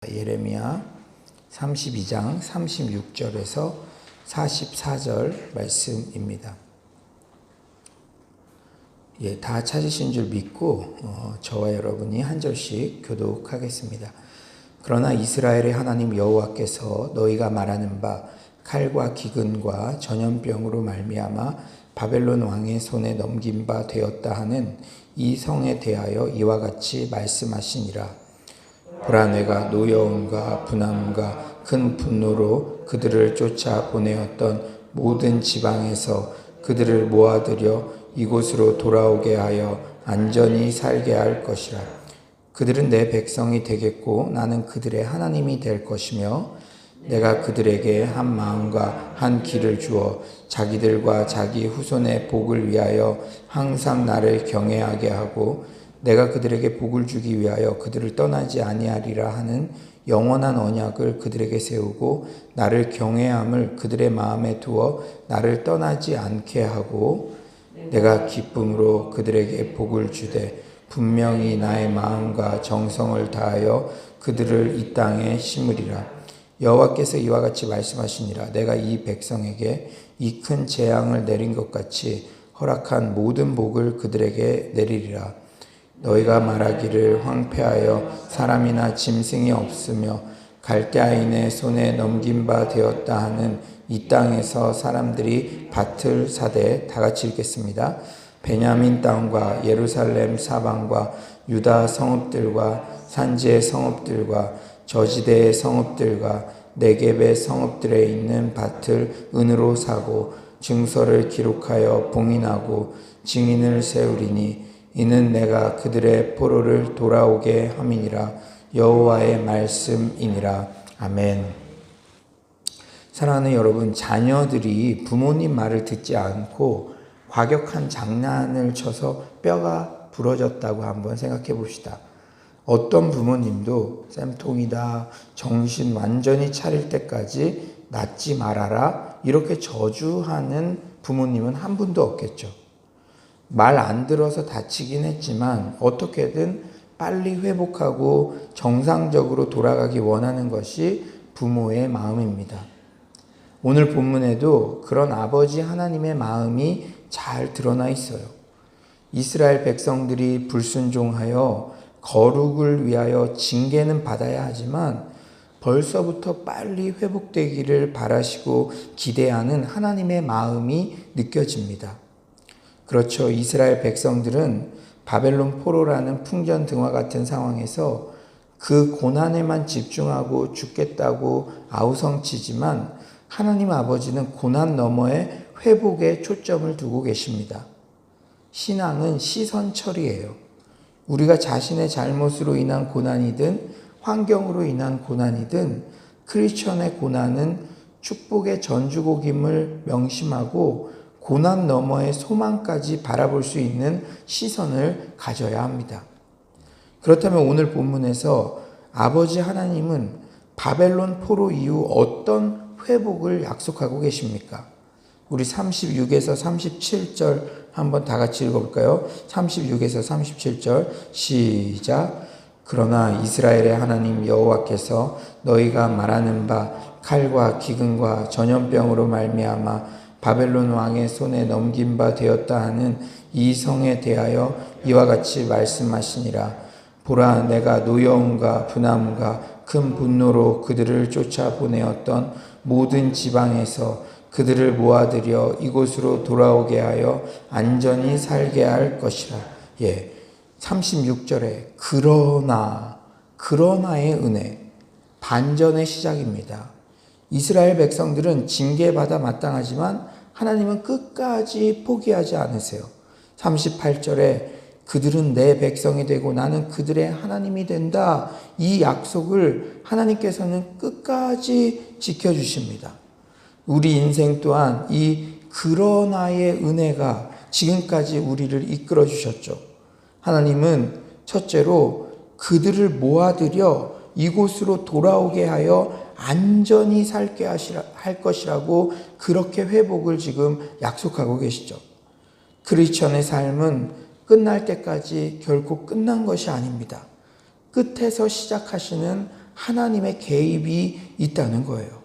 예레미야 32장 36절에서 44절 말씀입니다. 다 찾으신 줄 믿고 저와 여러분이 한 절씩 교독하겠습니다. 그러나 이스라엘의 하나님 여호와께서 너희가 말하는 바 칼과 기근과 전염병으로 말미암아 바벨론 왕의 손에 넘긴 바 되었다 하는 이 성에 대하여 이와 같이 말씀하시니라. 보라, 내가 노여움과 분함과 큰 분노로 그들을 쫓아 보내었던 모든 지방에서 그들을 모아들여 이곳으로 돌아오게 하여 안전히 살게 할 것이라. 그들은 내 백성이 되겠고 나는 그들의 하나님이 될 것이며 내가 그들에게 한 마음과 한 길을 주어 자기들과 자기 후손의 복을 위하여 항상 나를 경외하게 하고 내가 그들에게 복을 주기 위하여 그들을 떠나지 아니하리라 하는 영원한 언약을 그들에게 세우고 나를 경외함을 그들의 마음에 두어 나를 떠나지 않게 하고 내가 기쁨으로 그들에게 복을 주되 분명히 나의 마음과 정성을 다하여 그들을 이 땅에 심으리라. 여호와께서 이와 같이 말씀하시니라. 내가 이 백성에게 이 큰 재앙을 내린 것 같이 허락한 모든 복을 그들에게 내리리라. 너희가 말하기를 황폐하여 사람이나 짐승이 없으며 갈대아인의 손에 넘긴 바 되었다 하는 이 땅에서 사람들이 밭을 사되, 다 같이 읽겠습니다. 베냐민 땅과 예루살렘 사방과 유다 성읍들과 산지의 성읍들과 저지대의 성읍들과 네겝의 성읍들에 있는 밭을 은으로 사고 증서를 기록하여 봉인하고 증인을 세우리니 이는 내가 그들의 포로를 돌아오게 함이니라. 여호와의 말씀이니라. 아멘. 사랑하는 여러분, 자녀들이 부모님 말을 듣지 않고 과격한 장난을 쳐서 뼈가 부러졌다고 한번 생각해 봅시다. 어떤 부모님도 쌤통이다, 정신 완전히 차릴 때까지 낳지 말아라, 이렇게 저주하는 부모님은 한 분도 없겠죠. 말 안 들어서 다치긴 했지만 어떻게든 빨리 회복하고 정상적으로 돌아가기 원하는 것이 부모의 마음입니다. 오늘 본문에도 그런 아버지 하나님의 마음이 잘 드러나 있어요. 이스라엘 백성들이 불순종하여 거룩을 위하여 징계는 받아야 하지만 벌써부터 빨리 회복되기를 바라시고 기대하는 하나님의 마음이 느껴집니다. 그렇죠. 이스라엘 백성들은 바벨론 포로라는 풍전등화 같은 상황에서 그 고난에만 집중하고 죽겠다고 아우성치지만 하나님 아버지는 고난 너머에 회복에 초점을 두고 계십니다. 신앙은 시선 처리예요. 우리가 자신의 잘못으로 인한 고난이든 환경으로 인한 고난이든 크리스천의 고난은 축복의 전주곡임을 명심하고 고난 너머의 소망까지 바라볼 수 있는 시선을 가져야 합니다. 그렇다면 오늘 본문에서 아버지 하나님은 바벨론 포로 이후 어떤 회복을 약속하고 계십니까? 우리 36에서 37절 한번 다 같이 읽어볼까요? 36에서 37절 시작. 그러나 이스라엘의 하나님 여호와께서 너희가 말하는 바 칼과 기근과 전염병으로 말미암아 바벨론 왕의 손에 넘긴 바 되었다 하는 이 성에 대하여 이와 같이 말씀하시니라. 보라, 내가 노여움과 분함과 큰 분노로 그들을 쫓아 보내었던 모든 지방에서 그들을 모아들여 이곳으로 돌아오게 하여 안전히 살게 할 것이라. 36절에 그러나의 은혜, 반전의 시작입니다. 이스라엘 백성들은 징계받아 마땅하지만 하나님은 끝까지 포기하지 않으세요. 38절에 그들은 내 백성이 되고 나는 그들의 하나님이 된다. 이 약속을 하나님께서는 끝까지 지켜주십니다. 우리 인생 또한 이 그러나의 은혜가 지금까지 우리를 이끌어 주셨죠. 하나님은 첫째로 그들을 모아들여 이곳으로 돌아오게 하여 안전히 살게 할 것이라고 그렇게 회복을 지금 약속하고 계시죠. 크리스천의 삶은 끝날 때까지 결코 끝난 것이 아닙니다. 끝에서 시작하시는 하나님의 개입이 있다는 거예요.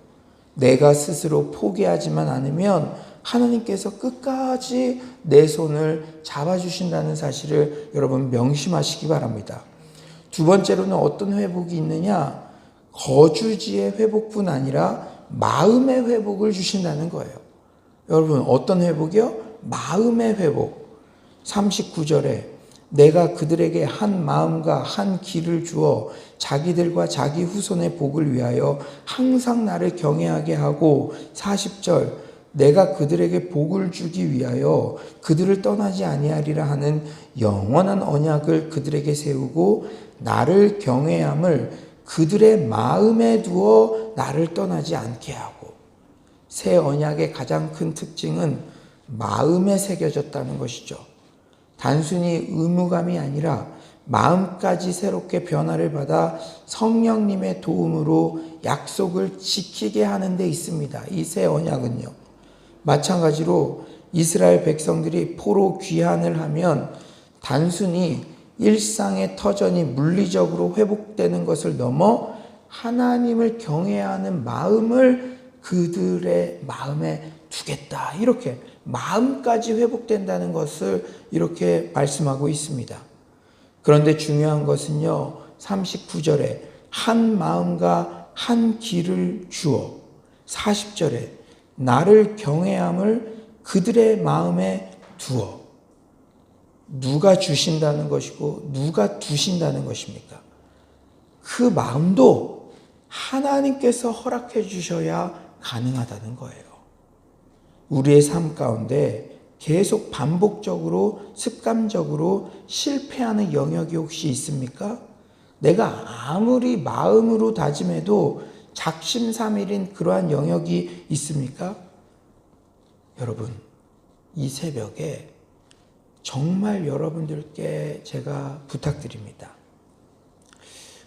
내가 스스로 포기하지만 않으면 하나님께서 끝까지 내 손을 잡아주신다는 사실을 여러분 명심하시기 바랍니다. 두 번째로는 어떤 회복이 있느냐? 거주지의 회복뿐 아니라 마음의 회복을 주신다는 거예요. 여러분 어떤 회복이요? 마음의 회복. 39절에 내가 그들에게 한 마음과 한 길을 주어 자기들과 자기 후손의 복을 위하여 항상 나를 경외하게 하고 40절 내가 그들에게 복을 주기 위하여 그들을 떠나지 아니하리라 하는 영원한 언약을 그들에게 세우고 나를 경외함을 그들의 마음에 두어 나를 떠나지 않게 하고 새 언약의 가장 큰 특징은 마음에 새겨졌다는 것이죠. 단순히 의무감이 아니라 마음까지 새롭게 변화를 받아 성령님의 도움으로 약속을 지키게 하는 데 있습니다. 이 새 언약은요. 마찬가지로 이스라엘 백성들이 포로 귀환을 하면 단순히 일상의 터전이 물리적으로 회복되는 것을 넘어 하나님을 경외하는 마음을 그들의 마음에 두겠다. 이렇게 마음까지 회복된다는 것을 이렇게 말씀하고 있습니다. 그런데 중요한 것은요. 39절에 한 마음과 한 길을 주어 40절에 나를 경외함을 그들의 마음에 두어 누가 주신다는 것이고 누가 두신다는 것입니까? 그 마음도 하나님께서 허락해 주셔야 가능하다는 거예요. 우리의 삶 가운데 계속 반복적으로 습관적으로 실패하는 영역이 혹시 있습니까? 내가 아무리 마음으로 다짐해도 작심삼일인 그러한 영역이 있습니까? 여러분, 이 새벽에 정말 여러분들께 제가 부탁드립니다.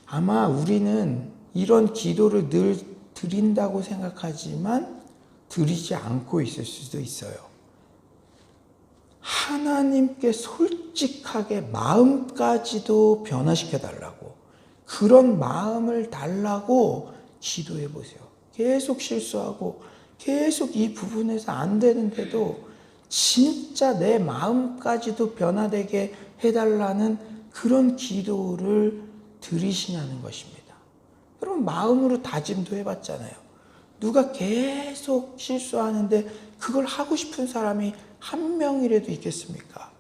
아마 우리는 이런 기도를 늘 드린다고 생각하지만 드리지 않고 있을 수도 있어요. 하나님께 솔직하게 마음까지도 변화시켜 달라고, 그런 마음을 달라고 기도해 보세요. 계속 실수하고 계속 이 부분에서 안 되는데도 진짜 내 마음까지도 변화되게 해달라는 그런 기도를 드리시냐는 것입니다. 여러분 마음으로 다짐도 해봤잖아요. 누가 계속 실수하는데 그걸 하고 싶은 사람이 한 명이라도 있겠습니까?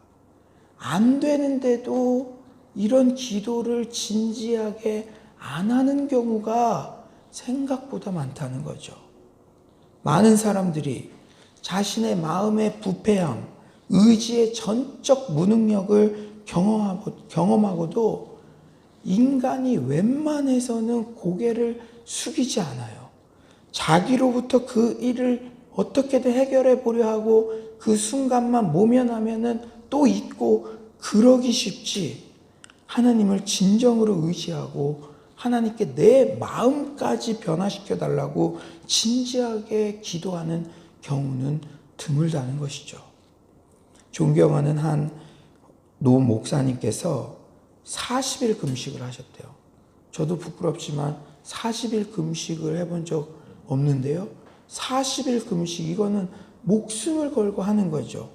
안 되는데도 이런 기도를 진지하게 안 하는 경우가 생각보다 많다는 거죠. 많은 사람들이 자신의 마음의 부패함, 의지의 전적 무능력을 경험하고도 인간이 웬만해서는 고개를 숙이지 않아요. 자기로부터 그 일을 어떻게든 해결해 보려 하고 그 순간만 모면하면은 또 잊고 그러기 쉽지, 하나님을 진정으로 의지하고 하나님께 내 마음까지 변화시켜 달라고 진지하게 기도하는 경우는 드물다는 것이죠. 존경하는 한 노 목사님께서 40일 금식을 하셨대요. 저도 부끄럽지만 40일 금식을 해본 적 없는데요. 40일 금식, 이거는 목숨을 걸고 하는 거죠.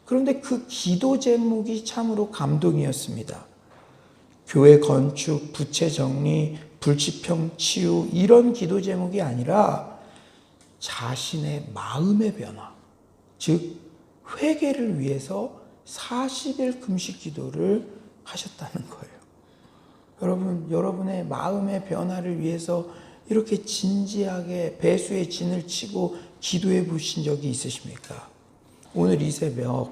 그런데 그 기도 제목이 참으로 감동이었습니다. 교회 건축, 부채 정리, 불치병 치유, 이런 기도 제목이 아니라 자신의 마음의 변화, 즉 회개를 위해서 40일 금식 기도를 하셨다는 거예요. 여러분, 여러분의 마음의 변화를 위해서 이렇게 진지하게 배수의 진을 치고 기도해 보신 적이 있으십니까? 오늘 이 새벽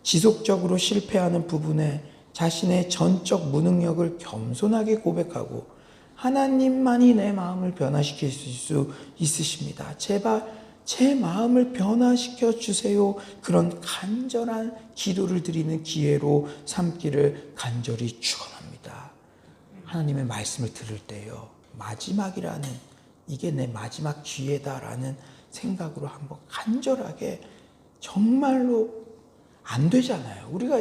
지속적으로 실패하는 부분에 자신의 전적 무능력을 겸손하게 고백하고 하나님만이 내 마음을 변화시킬 수 있으십니다. 제발 제 마음을 변화시켜 주세요. 그런 간절한 기도를 드리는 기회로 삼기를 간절히 축원합니다. 하나님의 말씀을 들을 때요, 마지막이라는, 이게 내 마지막 기회다라는 생각으로 한번 간절하게, 정말로 안 되잖아요. 우리가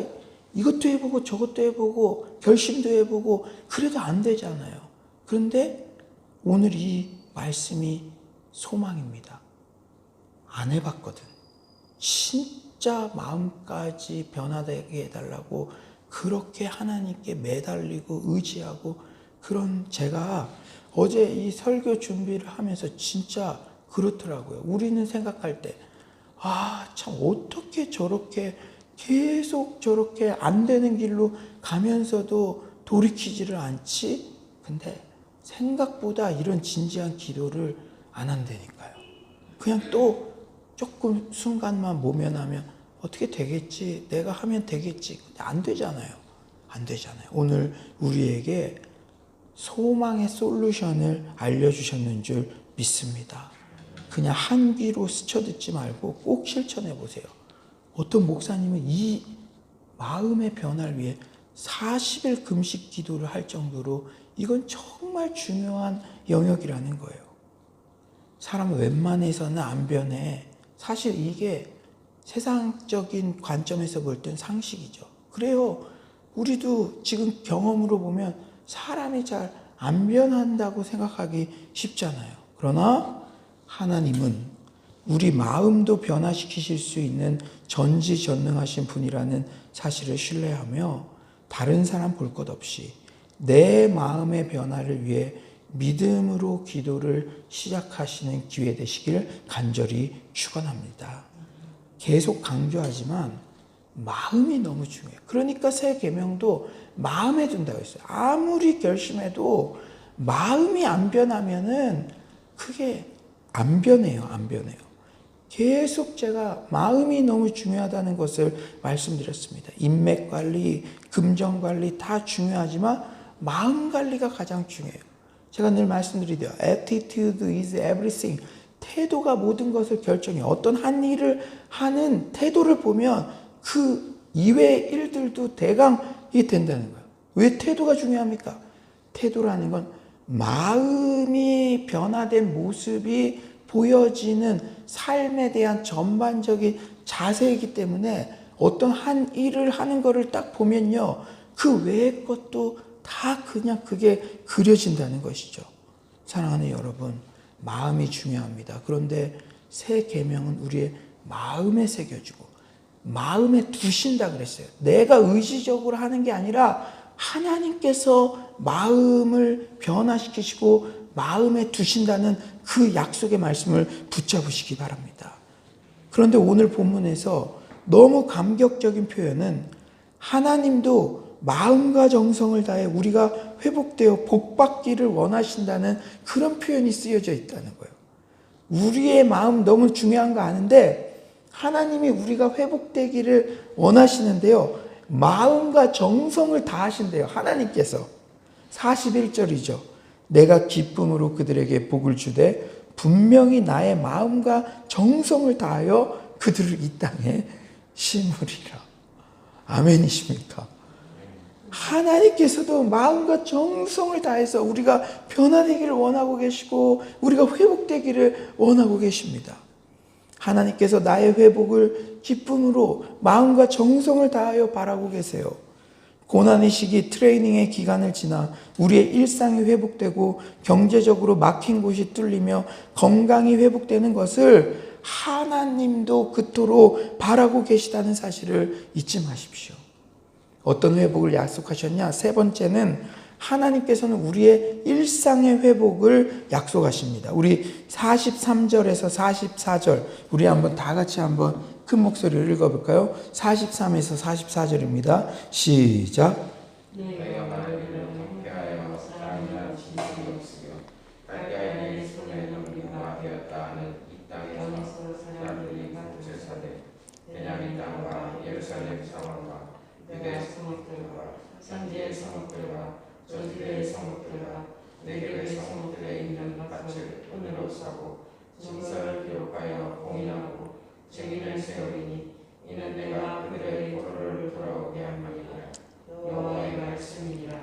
이것도 해보고 저것도 해보고 결심도 해보고 그래도 안 되잖아요. 그런데 오늘 이 말씀이 소망입니다. 안 해봤거든. 진짜 마음까지 변화되게 해달라고 그렇게 하나님께 매달리고 의지하고 그런 제가 어제 이 설교 준비를 하면서 진짜 그렇더라고요. 우리는 생각할 때 참 어떻게 저렇게 계속 저렇게 안 되는 길로 가면서도 돌이키지를 않지? 근데 생각보다 이런 진지한 기도를 안 한다니까요. 그냥 또 조금 순간만 모면하면 어떻게 되겠지? 내가 하면 되겠지? 근데 안 되잖아요. 안 되잖아요. 오늘 우리에게 소망의 솔루션을 알려주셨는 줄 믿습니다. 그냥 한 귀로 스쳐듣지 말고 꼭 실천해 보세요. 어떤 목사님은 이 마음의 변화를 위해 40일 금식 기도를 할 정도로 이건 정말 중요한 영역이라는 거예요. 사람은 웬만해서는 안 변해. 사실 이게 세상적인 관점에서 볼 땐 상식이죠. 그래요. 우리도 지금 경험으로 보면 사람이 잘 안 변한다고 생각하기 쉽잖아요. 그러나 하나님은 우리 마음도 변화시키실 수 있는 전지전능하신 분이라는 사실을 신뢰하며 다른 사람 볼 것 없이 내 마음의 변화를 위해 믿음으로 기도를 시작하시는 기회 되시길 간절히 축원합니다. 계속 강조하지만 마음이 너무 중요해요. 그러니까 새 계명도 마음에 둔다고 했어요. 아무리 결심해도 마음이 안 변하면은 그게 안 변해요. 안 변해요. 계속 제가 마음이 너무 중요하다는 것을 말씀드렸습니다. 인맥 관리, 금전 관리 다 중요하지만 마음 관리가 가장 중요해요. 제가 늘 말씀드리죠. Attitude is everything. 태도가 모든 것을 결정해요. 어떤 한 일을 하는 태도를 보면 그 이외의 일들도 대강이 된다는 거예요. 왜 태도가 중요합니까? 태도라는 건 마음이 변화된 모습이 보여지는 삶에 대한 전반적인 자세이기 때문에 어떤 한 일을 하는 거를 딱 보면요. 그 외의 것도 다 그냥 그게 그려진다는 것이죠. 사랑하는 여러분, 마음이 중요합니다. 그런데 새 계명은 우리의 마음에 새겨주고 마음에 두신다 그랬어요. 내가 의지적으로 하는 게 아니라 하나님께서 마음을 변화시키시고 마음에 두신다는 그 약속의 말씀을 붙잡으시기 바랍니다. 그런데 오늘 본문에서 너무 감격적인 표현은 하나님도 마음과 정성을 다해 우리가 회복되어 복받기를 원하신다는 그런 표현이 쓰여져 있다는 거예요. 우리의 마음 너무 중요한 거 아는데 하나님이 우리가 회복되기를 원하시는데요. 마음과 정성을 다하신대요. 하나님께서. 41절이죠. 내가 기쁨으로 그들에게 복을 주되 분명히 나의 마음과 정성을 다하여 그들을 이 땅에 심으리라. 아멘이십니까? 하나님께서도 마음과 정성을 다해서 우리가 변화되기를 원하고 계시고 우리가 회복되기를 원하고 계십니다. 하나님께서 나의 회복을 기쁨으로 마음과 정성을 다하여 바라고 계세요. 고난의 시기, 트레이닝의 기간을 지나 우리의 일상이 회복되고 경제적으로 막힌 곳이 뚫리며 건강이 회복되는 것을 하나님도 그토록 바라고 계시다는 사실을 잊지 마십시오. 어떤 회복을 약속하셨냐? 세 번째는 하나님께서는 우리의 일상의 회복을 약속하십니다. 우리 43절에서 44절 우리 한번 다 같이 한번 큰 목소리로 읽어볼까요? 43에서 44절입니다. 시작. 내가 말하기를 함께하여 사람이라 진실이 없으며 갈대아의 내 손에 넘기가 되었다 하는 이 땅에서 사람들이 그곳에 사되 베냐민 땅과 예루살렘 사원과 유대 성읍들과 산지의 성읍들과 저주의 성읍들과 내륙의 성읍들에 있는 밭을 은으로 사고 증서를 기록하여 공인하고 증인을 세우리니 이는 내가 그들의 포로를 돌아오게 함이니라. 여호와의 말씀이니라.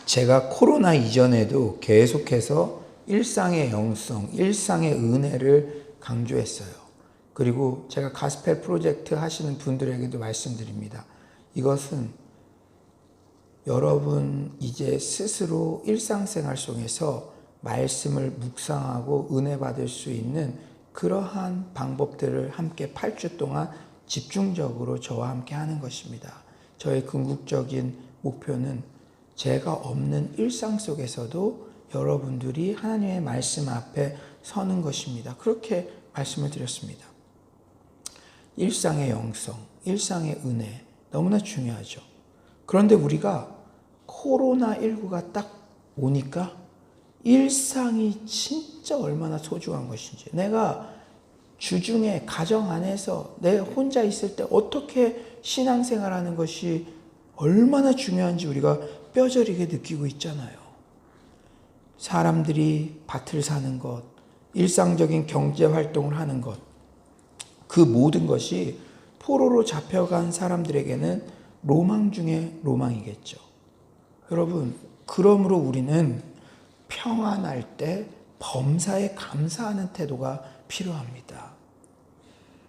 제가 코로나 이전에도 계속해서 일상의 영성, 일상의 은혜를 강조했어요. 그리고 제가 가스펠 프로젝트 하시는 분들에게도 말씀드립니다. 이것은 여러분 이제 스스로 일상생활 속에서 말씀을 묵상하고 은혜 받을 수 있는 그러한 방법들을 함께 8주 동안 집중적으로 저와 함께 하는 것입니다. 저의 궁극적인 목표는 제가 없는 일상 속에서도 여러분들이 하나님의 말씀 앞에 서는 것입니다. 그렇게 말씀을 드렸습니다. 일상의 영성, 일상의 은혜 너무나 중요하죠. 그런데 우리가 코로나19가 딱 오니까 일상이 진짜 얼마나 소중한 것인지, 내가 주중에 가정 안에서 내 혼자 있을 때 어떻게 신앙생활하는 것이 얼마나 중요한지 우리가 뼈저리게 느끼고 있잖아요. 사람들이 밭을 사는 것, 일상적인 경제활동을 하는 것, 그 모든 것이 포로로 잡혀간 사람들에게는 로망 중에 로망이겠죠. 여러분, 그러므로 우리는 평안할 때 범사에 감사하는 태도가 필요합니다.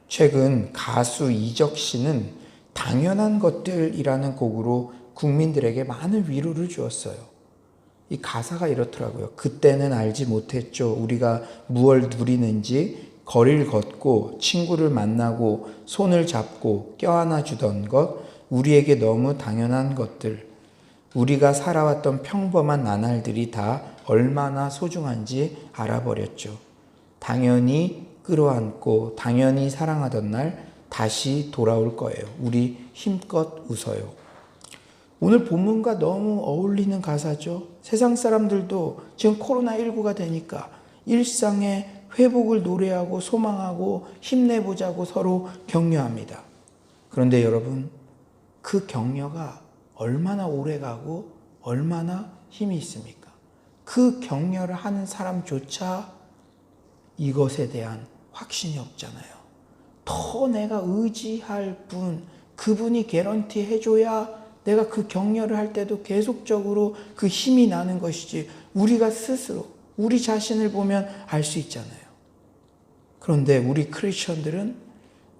최근 가수 이적 씨는 당연한 것들이라는 곡으로 국민들에게 많은 위로를 주었어요. 이 가사가 이렇더라고요. 그때는 알지 못했죠. 우리가 무얼 누리는지, 거리를 걷고 친구를 만나고 손을 잡고 껴안아 주던 것, 우리에게 너무 당연한 것들, 우리가 살아왔던 평범한 나날들이 다 얼마나 소중한지 알아버렸죠. 당연히 끌어안고 당연히 사랑하던 날 다시 돌아올 거예요. 우리 힘껏 웃어요. 오늘 본문과 너무 어울리는 가사죠. 세상 사람들도 지금 코로나19가 되니까 일상의 회복을 노래하고 소망하고 힘내보자고 서로 격려합니다. 그런데 여러분, 그 격려가 얼마나 오래가고 얼마나 힘이 있습니까? 그 격려를 하는 사람조차 이것에 대한 확신이 없잖아요. 더 내가 의지할 분, 그분이 개런티 해줘야 내가 그 격려를 할 때도 계속적으로 그 힘이 나는 것이지, 우리가 스스로 우리 자신을 보면 알 수 있잖아요. 그런데 우리 크리스천들은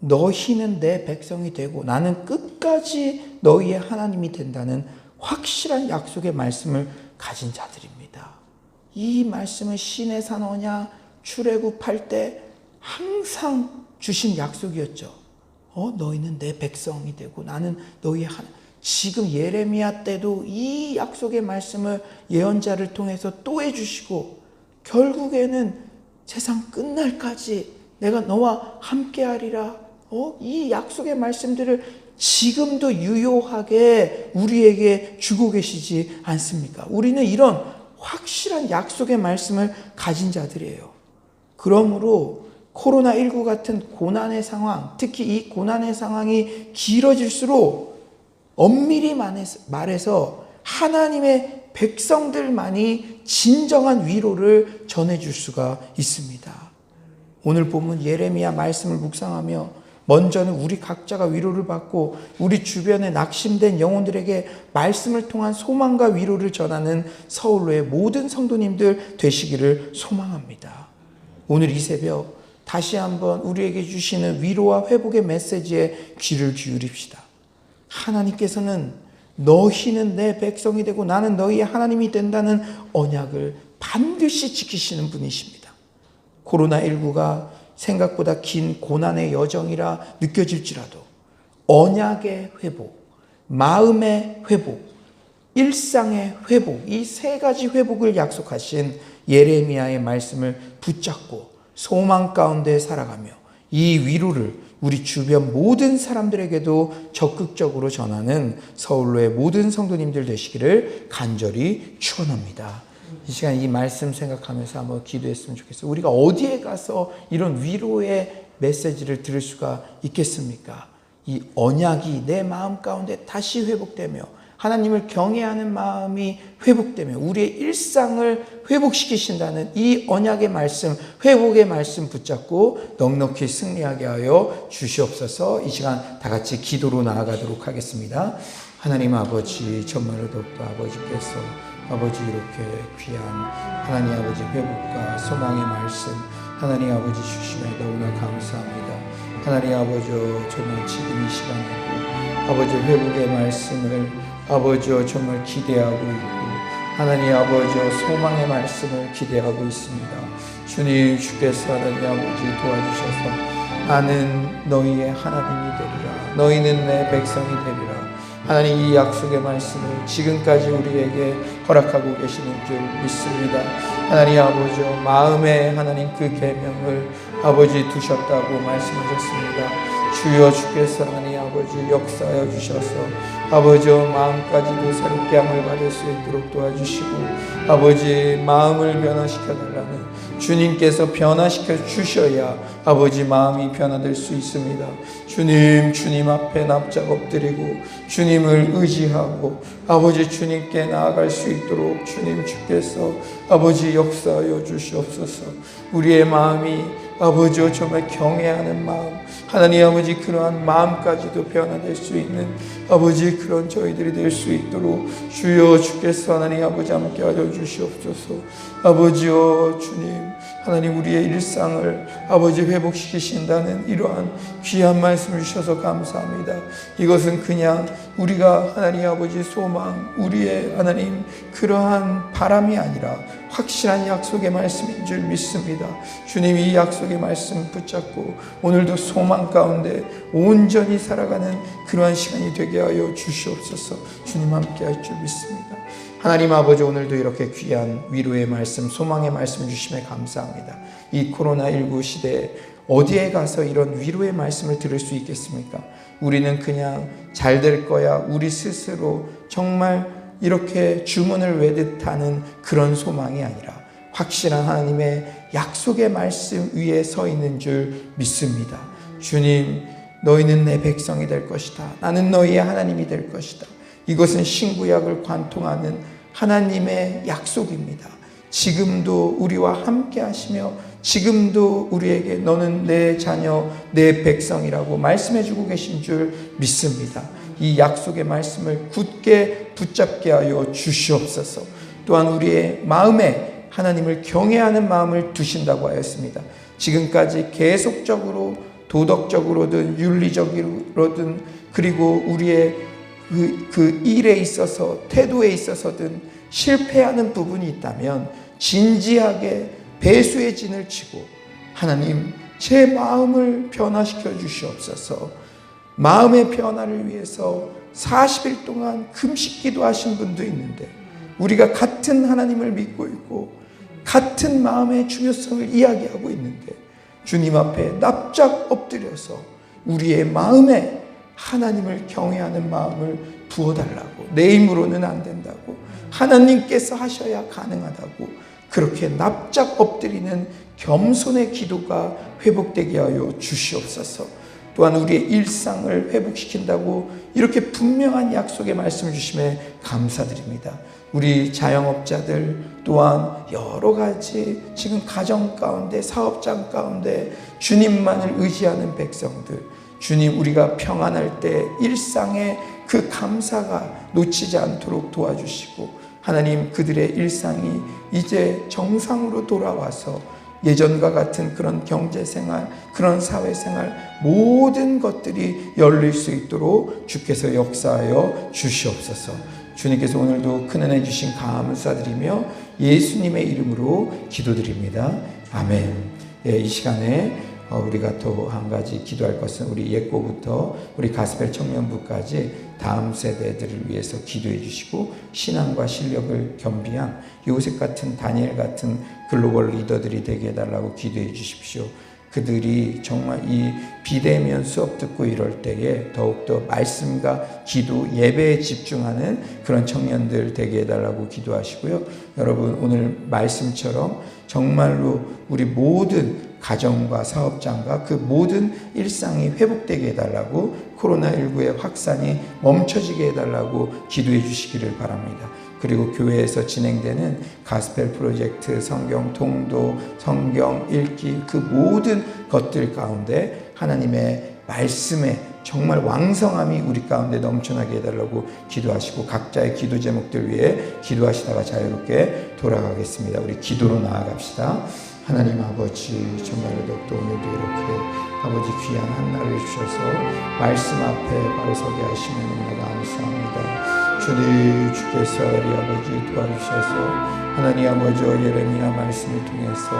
너희는 내 백성이 되고 나는 끝까지 너희의 하나님이 된다는 확실한 약속의 말씀을 가진 자들입니다. 이 말씀은 신의 산 언약 출애굽할 때 항상 주신 약속이었죠. 너희는 내 백성이 되고 나는 너희의 하나님. 지금 예레미야 때도 이 약속의 말씀을 예언자를 통해서 또 해주시고, 결국에는 세상 끝날까지 내가 너와 함께하리라. 이 약속의 말씀들을 지금도 유효하게 우리에게 주고 계시지 않습니까? 우리는 이런 확실한 약속의 말씀을 가진 자들이에요. 그러므로 코로나19 같은 고난의 상황, 특히 이 고난의 상황이 길어질수록 엄밀히 말해서 하나님의 백성들만이 진정한 위로를 전해줄 수가 있습니다. 오늘 본문 예레미야 말씀을 묵상하며 먼저는 우리 각자가 위로를 받고 우리 주변에 낙심된 영혼들에게 말씀을 통한 소망과 위로를 전하는 서울로의 모든 성도님들 되시기를 소망합니다. 오늘 이 새벽 다시 한번 우리에게 주시는 위로와 회복의 메시지에 귀를 기울입시다. 하나님께서는 너희는 내 백성이 되고 나는 너희의 하나님이 된다는 언약을 반드시 지키시는 분이십니다. 코로나19가 생각보다 긴 고난의 여정이라 느껴질지라도 언약의 회복, 마음의 회복, 일상의 회복, 이 세 가지 회복을 약속하신 예레미야의 말씀을 붙잡고 소망 가운데 살아가며 이 위로를 우리 주변 모든 사람들에게도 적극적으로 전하는 서울로의 모든 성도님들 되시기를 간절히 축원합니다. 이 시간 이 말씀 생각하면서 한번 기도했으면 좋겠어요. 우리가 어디에 가서 이런 위로의 메시지를 들을 수가 있겠습니까? 이 언약이 내 마음 가운데 다시 회복되며 하나님을 경외하는 마음이 회복되며 우리의 일상을 회복시키신다는 이 언약의 말씀, 회복의 말씀 붙잡고 넉넉히 승리하게 하여 주시옵소서. 이 시간 다 같이 기도로 나아가도록 하겠습니다. 하나님 아버지, 정말로 덕도 아버지께서 아버지 이렇게 귀한 하나님 아버지 회복과 소망의 말씀 하나님 아버지 주시면 너무나 감사합니다. 하나님 아버지 정말 지금 이 시간에도 아버지 회복의 말씀을 아버지 정말 기대하고 있고 하나님 아버지 소망의 말씀을 기대하고 있습니다. 주님, 주께서 하나님 아버지 도와주셔서 나는 너희의 하나님이 되리라, 너희는 내 백성이 되리라. 하나님, 이 약속의 말씀을 지금까지 우리에게 허락하고 계시는 줄 믿습니다. 하나님 아버지, 마음에 하나님 그 계명을 아버지 두셨다고 말씀하셨습니다. 주여, 주께서 하나님 아버지 역사하여 주셔서 아버지 마음까지도 새롭게 함을 받을 수 있도록 도와주시고, 아버지 마음을 변화시켜 달라는 주님께서 변화시켜 주셔야 아버지 마음이 변화될 수 있습니다. 주님, 주님 앞에 납작 엎드리고 주님을 의지하고 아버지 주님께 나아갈 수 있도록 주님, 주께서 아버지 역사하여 주시옵소서. 우리의 마음이 아버지 정말 경외하는 마음, 하나님 아버지 그러한 마음까지도 변화될 수 있는 아버지 그런 저희들이 될 수 있도록 주여, 주께서 하나님 아버지 함께 하여 주시옵소서. 아버지여 주님, 하나님 우리의 일상을 아버지 회복시키신다는 이러한 귀한 말씀을 주셔서 감사합니다. 이것은 그냥 우리가 하나님 아버지 소망, 우리의 하나님 그러한 바람이 아니라 확실한 약속의 말씀인 줄 믿습니다. 주님, 이 약속의 말씀 붙잡고 오늘도 소망 가운데 온전히 살아가는 그러한 시간이 되게 하여 주시옵소서. 주님 함께 할 줄 믿습니다. 하나님 아버지, 오늘도 이렇게 귀한 위로의 말씀, 소망의 말씀 주심에 감사합니다. 이 코로나19 시대에 어디에 가서 이런 위로의 말씀을 들을 수 있겠습니까? 우리는 그냥 잘 될 거야, 우리 스스로 정말 이렇게 주문을 외듯 하는 그런 소망이 아니라 확실한 하나님의 약속의 말씀 위에 서 있는 줄 믿습니다. 주님, 너희는 내 백성이 될 것이다, 나는 너희의 하나님이 될 것이다. 이것은 신구약을 관통하는 하나님의 약속입니다. 지금도 우리와 함께 하시며 지금도 우리에게 너는 내 자녀, 내 백성이라고 말씀해 주고 계신 줄 믿습니다. 이 약속의 말씀을 굳게 붙잡게 하여 주시옵소서. 또한 우리의 마음에 하나님을 경외하는 마음을 두신다고 하였습니다. 지금까지 계속적으로 도덕적으로든 윤리적으로든 그리고 우리의 그 일에 있어서 태도에 있어서든 실패하는 부분이 있다면 진지하게 배수의 진을 치고 하나님, 제 마음을 변화시켜 주시옵소서. 마음의 변화를 위해서 40일 동안 금식 기도하신 분도 있는데 우리가 같은 하나님을 믿고 있고 같은 마음의 중요성을 이야기하고 있는데 주님 앞에 납작 엎드려서 우리의 마음에 하나님을 경외하는 마음을 부어달라고, 내 힘으로는 안 된다고, 하나님께서 하셔야 가능하다고 그렇게 납작 엎드리는 겸손의 기도가 회복되게 하여 주시옵소서. 또한 우리의 일상을 회복시킨다고 이렇게 분명한 약속의 말씀을 주심에 감사드립니다. 우리 자영업자들 또한 여러 가지 지금 가정 가운데, 사업장 가운데 주님만을 의지하는 백성들, 주님, 우리가 평안할 때 일상의 그 감사가 놓치지 않도록 도와주시고 하나님, 그들의 일상이 이제 정상으로 돌아와서 예전과 같은 그런 경제생활, 그런 사회생활 모든 것들이 열릴 수 있도록 주께서 역사하여 주시옵소서. 주님께서 오늘도 큰 은혜 주신 감사드리며 예수님의 이름으로 기도드립니다. 아멘. 예, 이 시간에 우리가 또 한 가지 기도할 것은 우리 예꼬부터 우리 가스펠 청년부까지 다음 세대들을 위해서 기도해 주시고 신앙과 실력을 겸비한 요셉 같은, 다니엘 같은 글로벌 리더들이 되게 해달라고 기도해 주십시오. 그들이 정말 이 비대면 수업 듣고 이럴 때에 더욱더 말씀과 기도, 예배에 집중하는 그런 청년들 되게 해달라고 기도하시고요. 여러분, 오늘 말씀처럼 정말로 우리 모든 가정과 사업장과 그 모든 일상이 회복되게 해달라고, 코로나19의 확산이 멈춰지게 해달라고 기도해 주시기를 바랍니다. 그리고 교회에서 진행되는 가스펠 프로젝트, 성경 통도, 성경 읽기, 그 모든 것들 가운데 하나님의 말씀에 정말 왕성함이 우리 가운데 넘쳐나게 해달라고 기도하시고 각자의 기도 제목들 위해 기도하시다가 자유롭게 돌아가겠습니다. 우리 기도로 나아갑시다. 하나님 아버지, 정말로 또 오늘도 이렇게 아버지 귀한 한날을 주셔서 말씀 앞에 바로 서게 하시면 너무나 감사합니다. 주님 주께서 우리 아버지 도와주셔서 하나님 아버지와 예레미야 말씀을 통해서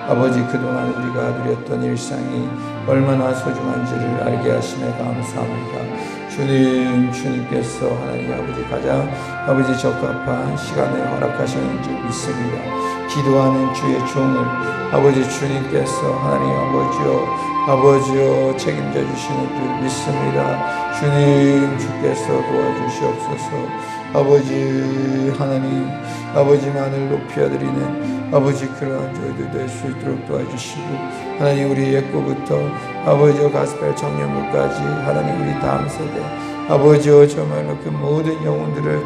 아버지 그동안 우리가 누렸던 일상이 얼마나 소중한지를 알게 하심에 감사합니다. 주님께서 하나님 아버지 가장 아버지 적합한 시간을 허락하시는 줄 믿습니다. 기도하는 주의 종을 아버지 주님께서 하나님 아버지여 책임져 주시는 줄 믿습니다. 주께서 도와주시옵소서. 아버지 하나님 아버지만을 높여드리는 아버지 그러한 저희들 될 수 있도록 도와주시고 하나님 우리 옛고부터 아버지와 가스펠 청년부까지 하나님 우리 다음 세대 아버지와 정말로 그 모든 영혼들을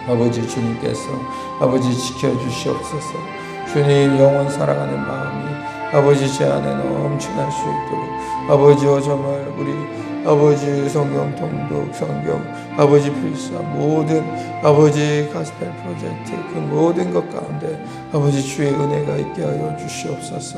아버지 주님께서 아버지 지켜주시옵소서. 주님 영혼 살아가는 마음이 아버지 제 안에 넘쳐날 수 있도록 아버지와 정말 우리 아버지 성경 통독 성경 아버지 필사 모든 아버지 가스펠 프로젝트 그 모든 것 가운데 아버지 주의 은혜가 있게 하여 주시옵소서.